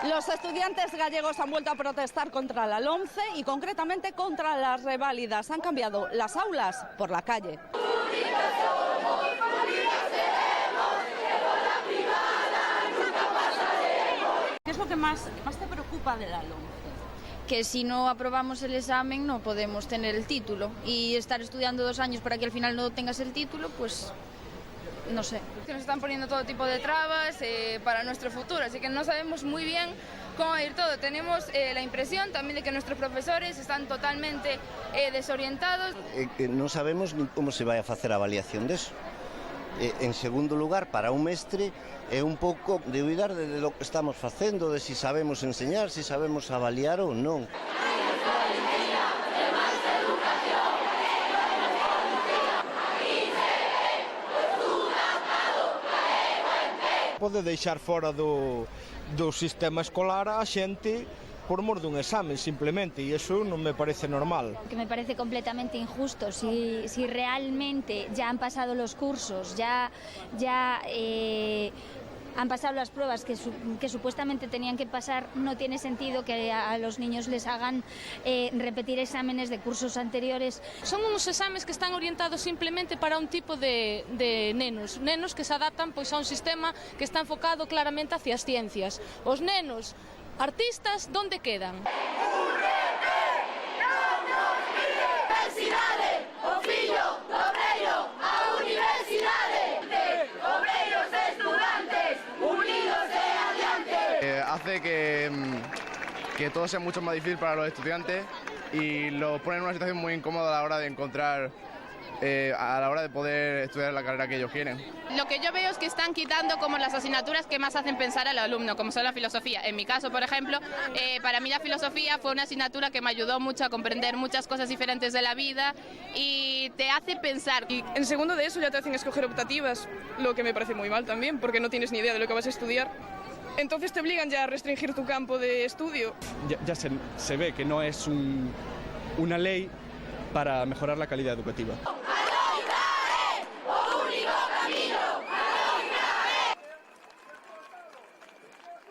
Los estudiantes gallegos han vuelto a protestar contra la LOMCE y concretamente contra las reválidas. Han cambiado las aulas por la calle. ¿Qué es lo que más te preocupa de la LOMCE? Que si no aprobamos el examen no podemos tener el título, y estar estudiando 2 años para que al final no tengas el título, pues no sé. Nos están poniendo todo tipo de trabas para nuestro futuro, así que no sabemos muy bien cómo va a ir todo. Tenemos la impresión también de que nuestros profesores están totalmente desorientados. Non sabemos nin como se vai a facer a avaliación deso. En segundo lugar, para un mestre é un pouco de cuidar de lo que estamos facendo, de si sabemos enseñar, si sabemos avaliar ou non. Pode deixar fora do sistema escolar a xente por mor dun examen, simplemente, e iso non me parece normal. Que me parece completamente injusto. Si realmente ya han pasado los cursos, ya han pasado las pruebas que supuestamente tenían que pasar, no tiene sentido que a los niños les hagan repetir exámenes de cursos anteriores. Son uns exames que están orientados simplemente para un tipo de nenos que se adaptan pois a un sistema que está enfocado claramente hacia as ciencias. Os nenos artistas, ¿dónde quedan? Universidade, o fillo do obreiro a universidade, obreiros e estudantes unidos e adiante. Hace que todo sea mucho más difícil para los estudiantes y los pone en una situación muy incómoda a la hora de encontrar, a la hora de poder estudiar la carrera que ellos quieren. Lo que yo veo es que están quitando como las asignaturas que más hacen pensar al alumno, como son la filosofía. En mi caso, por ejemplo, para mí la filosofía fue una asignatura que me ayudó mucho a comprender muchas cosas diferentes de la vida y te hace pensar. Y en segundo de eso ya te hacen escoger optativas, lo que me parece muy mal también, porque no tienes ni idea de lo que vas a estudiar. Entonces te obligan ya a restringir tu campo de estudio. Ya se ve que no es una ley para mejorar la calidad educativa.